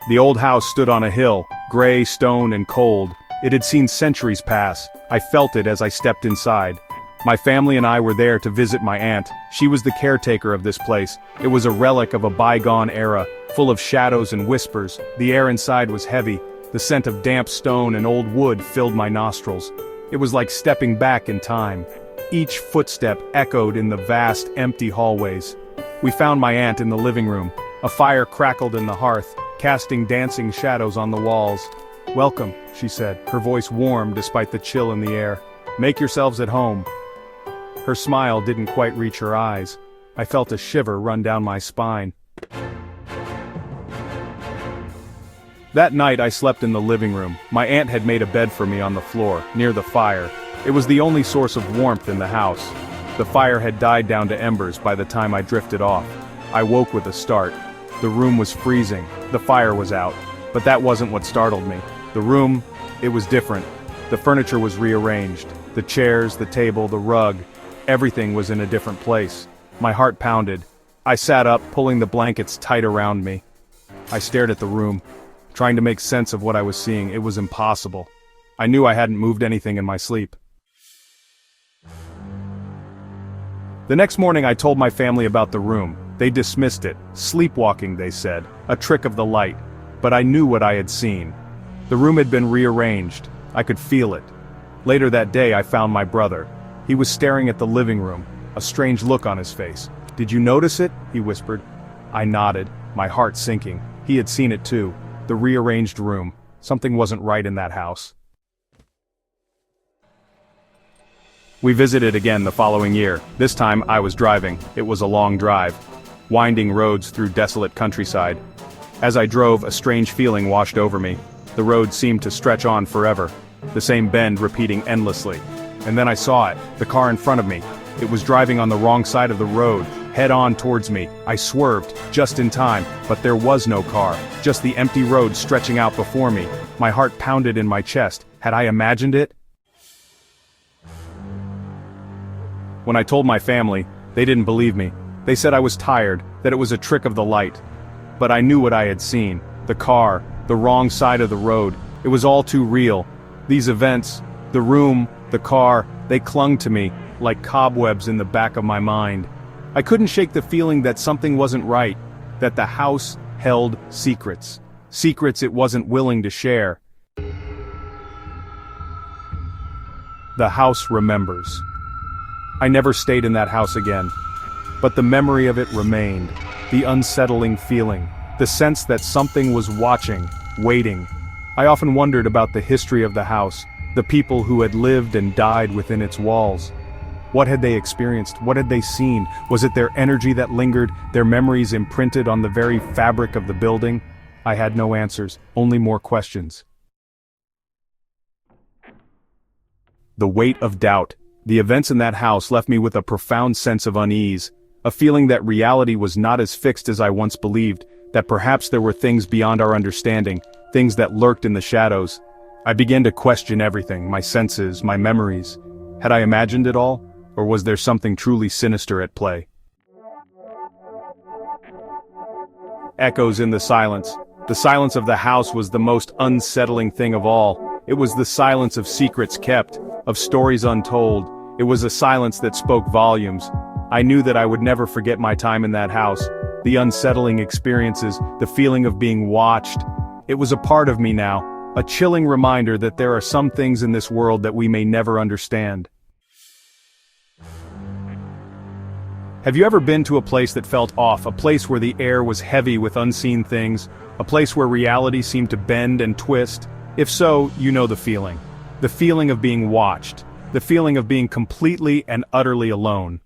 The old house stood on a hill, gray, stone, and cold. It had seen centuries pass. I felt it as I stepped inside. My family and I were there to visit my aunt. She was the caretaker of this place. It was a relic of a bygone era, full of shadows and whispers. The air inside was heavy. The scent of damp stone and old wood filled my nostrils. It was like stepping back in time. Each footstep echoed in the vast, empty hallways. We found my aunt in the living room. A fire crackled in the hearth, casting dancing shadows on the walls. "Welcome," she said, her voice warm despite the chill in the air. "Make yourselves at home." Her smile didn't quite reach her eyes. I felt a shiver run down my spine. That night I slept in the living room. My aunt had made a bed for me on the floor, near the fire. It was the only source of warmth in the house. The fire had died down to embers by the time I drifted off. I woke with a start. The room was freezing. The fire was out. But that wasn't what startled me. The room, it was different. The furniture was rearranged. The chairs, the table, the rug. Everything was in a different place. My heart pounded. I sat up, pulling the blankets tight around me. I stared at the room, trying to make sense of what I was seeing. It was impossible. I knew I hadn't moved anything in my sleep. The next morning I told my family about the room. They dismissed it. Sleepwalking, they said. A trick of the light. But I knew what I had seen. The room had been rearranged. I could feel it. Later that day I found my brother. He was staring at the living room, a strange look on his face. "Did you notice it?" he whispered. I nodded, my heart sinking. He had seen it too. The rearranged room. Something wasn't right in that house. We visited again the following year. This time I was driving. It was a long drive. Winding roads through desolate countryside. As I drove, a strange feeling washed over me. The road seemed to stretch on forever. The same bend repeating endlessly. And then I saw it, the car in front of me. It was driving on the wrong side of the road, head-on towards me. I swerved, just in time, but there was no car, just the empty road stretching out before me. My heart pounded in my chest. Had I imagined it? When I told my family, they didn't believe me. They said I was tired, that it was a trick of the light. But I knew what I had seen. The car, the wrong side of the road. It was all too real. These events, the room, the car, they clung to me, like cobwebs in the back of my mind. I couldn't shake the feeling that something wasn't right, that the house held secrets. Secrets it wasn't willing to share. The house remembers. I never stayed in that house again. But the memory of it remained. The unsettling feeling. The sense that something was watching, waiting. I often wondered about the history of the house, the people who had lived and died within its walls. What had they experienced? What had they seen? Was it their energy that lingered, their memories imprinted on the very fabric of the building? I had no answers, only more questions. The weight of doubt. The events in that house left me with a profound sense of unease, a feeling that reality was not as fixed as I once believed, that perhaps there were things beyond our understanding, things that lurked in the shadows. I began to question everything, my senses, my memories. Had I imagined it all, or was there something truly sinister at play? Echoes in the silence. The silence of the house was the most unsettling thing of all. It was the silence of secrets kept, of stories untold. It was a silence that spoke volumes. I knew that I would never forget my time in that house. The unsettling experiences, the feeling of being watched. It was a part of me now, a chilling reminder that there are some things in this world that we may never understand. Have you ever been to a place that felt off, a place where the air was heavy with unseen things, a place where reality seemed to bend and twist? If so, you know the feeling. The feeling of being watched. The feeling of being completely and utterly alone.